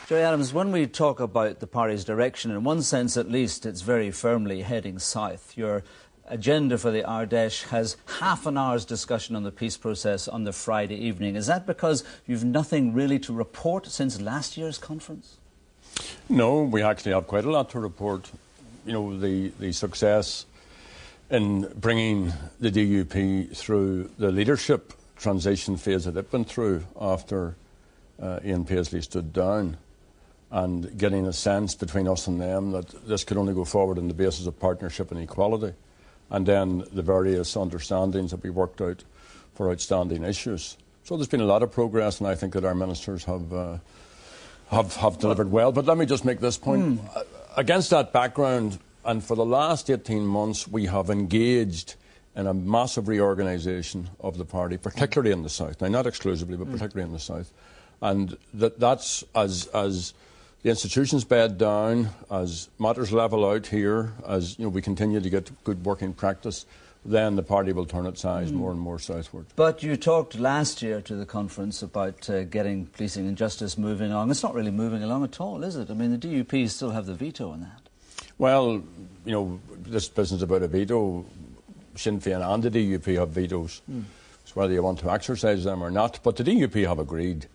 Gerry Adams, when we talk about the party's direction, in one sense at least, it's very firmly heading south. Your agenda for the Ardèche has half an hour's discussion on the peace process on the Friday evening. Is that because you've nothing really to report since last year's conference? No, we actually have quite a lot to report. You know, the success in bringing the DUP through the leadership transition phase that it went through after Ian Paisley stood down, and getting a sense between us and them that this could only go forward on the basis of partnership and equality, and then the various understandings that we worked out for outstanding issues. So there's been a lot of progress, and I think that our ministers have delivered well. But let me just make this point. Against that background, and for the last 18 months, we have engaged in a massive reorganisation of the party, particularly in the south. Now, not exclusively, but particularly in the south. And that's as the institutions bed down, as matters level out here, as we continue to get good working practice, then the party will turn its eyes more and more southward. But you talked last year to the conference about getting policing and justice moving along. It's not really moving along at all, is it? I mean, the DUP still have the veto on that. Well, this business about a veto, Sinn Féin and the DUP have vetoes. It's whether you want to exercise them or not. But the DUP have agreed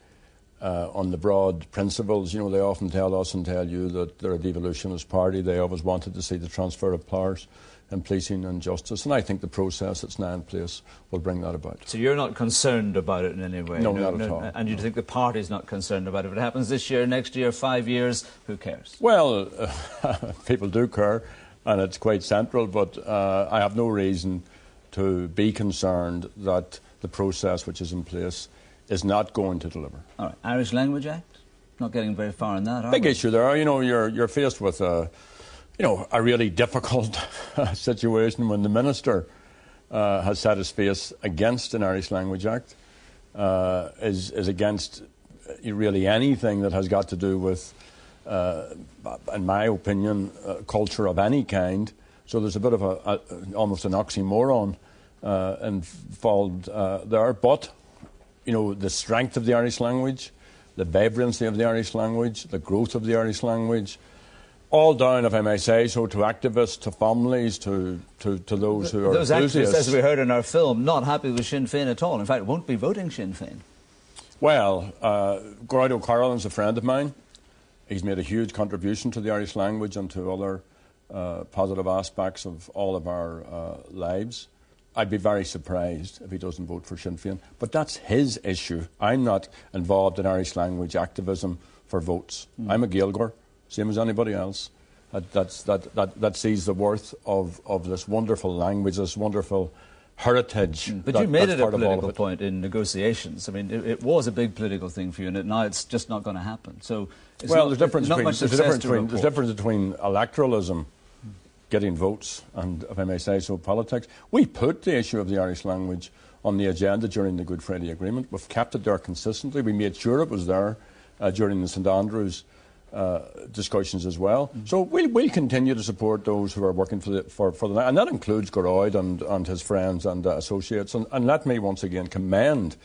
on the broad principles. They often tell us and tell you that they're a devolutionist party. They always wanted to see the transfer of powers in policing and justice. And I think the process that's now in place will bring that about. So you're not concerned about it in any way? No, not at all. And you think the party's not concerned about it? If it happens this year, next year, 5 years, who cares? Well, people do care, and it's quite central, but I have no reason to be concerned that the process which is in place is not going to deliver. All right. Irish Language Act? Not getting very far in that, are Big we? issue there. You're faced with a really difficult situation when the Minister has set his face against an Irish Language Act, is against really anything that has got to do with, in my opinion, culture of any kind. So there's a bit of almost an oxymoron involved there. But the strength of the Irish language, the vibrancy of the Irish language, the growth of the Irish language, all down, if I may say so, to activists, to families, to those who are those enthusiasts. Activists, as we heard in our film, not happy with Sinn Féin at all. In fact, won't be voting Sinn Féin. Well, Gerard O'Carroll's a friend of mine. He's made a huge contribution to the Irish language and to other positive aspects of all of our lives. I'd be very surprised if he doesn't vote for Sinn Féin. But that's his issue. I'm not involved in Irish language activism for votes. I'm a Gaeilgeoir, same as anybody else, that sees the worth of this wonderful language, this wonderful heritage. But you made it a political point in negotiations. I mean, it was a big political thing for you, and now it's just not going to happen. So, there's a difference between electoralism, getting votes, and, if I may say so, politics. We put the issue of the Irish language on the agenda during the Good Friday Agreement. We've kept it there consistently. We made sure it was there during the St Andrews discussions as well. So we'll continue to support those who are working for the and that includes Gerard and his friends and associates. And let me once again commend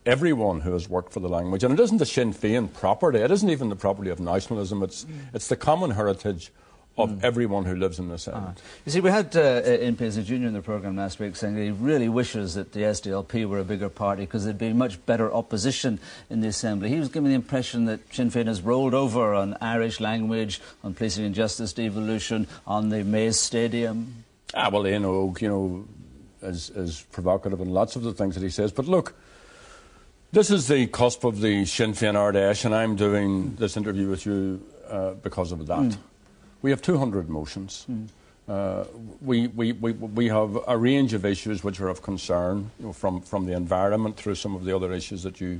everyone who has worked for the language. And it isn't the Sinn Féin property. It isn't even the property of nationalism. It's the common heritage of everyone who lives in this island. You see, we had Ian Paisley Jr. in the programme last week saying that he really wishes that the SDLP were a bigger party because there'd be much better opposition in the Assembly. He was giving the impression that Sinn Féin has rolled over on Irish language, on policing and justice devolution, on the Maze Stadium. Well, Ian Oak, is provocative in lots of the things that he says. But look, this is the cusp of the Sinn Féin Ardèche, and I'm doing this interview with you because of that. We have 200 motions. We have a range of issues which are of concern, from the environment through some of the other issues that you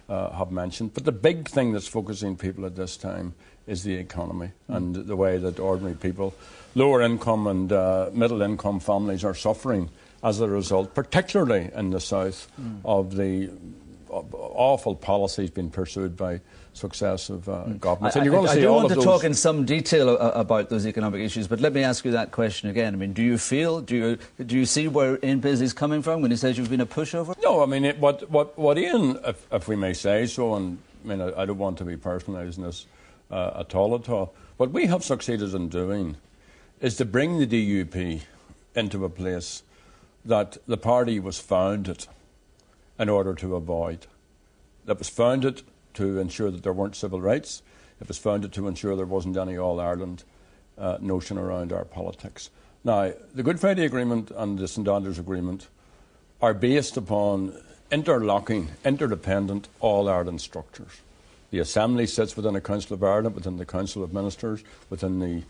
have mentioned. But the big thing that's focusing people at this time is the economy and the way that ordinary people, lower income and middle income families are suffering as a result, particularly in the south, of the awful policies being pursued by successive governments. And you're going to see all of those. I do want to talk in some detail about those economic issues, but let me ask you that question again. I mean, do you see where Ian Paisley's coming from when he says you've been a pushover? No, I mean, what Ian, if we may say so, and mean, I don't want to be personalising this at all. What we have succeeded in doing is to bring the DUP into a place that the party was founded in order to avoid. That was founded to ensure that there weren't civil rights. It was founded to ensure there wasn't any All-Ireland notion around our politics. Now, the Good Friday Agreement and the St Andrews Agreement are based upon interlocking, interdependent All-Ireland structures. The Assembly sits within the Council of Ireland, within the Council of Ministers, within the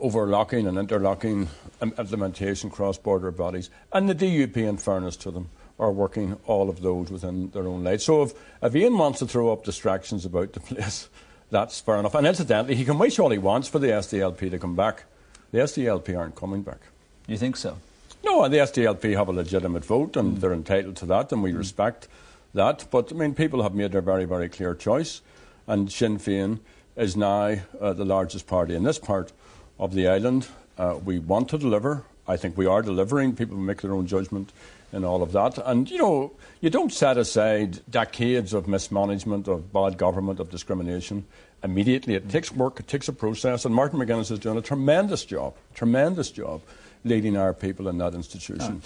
overlocking and interlocking implementation cross-border bodies, and the DUP, in fairness to them, are working all of those within their own light. So if Ian wants to throw up distractions about the place, that's fair enough. And incidentally, he can wish all he wants for the SDLP to come back. The SDLP aren't coming back. You think so? No, the SDLP have a legitimate vote, and they're entitled to that, and we respect that. But, I mean, people have made their very, very clear choice, and Sinn Féin is now the largest party in this part of the island. We want to deliver. I think we are delivering. People make their own judgment in all of that. And, you know, you don't set aside decades of mismanagement, of bad government, of discrimination immediately. It takes work, it takes a process, and Martin McGuinness is doing a tremendous job leading our people in that institution.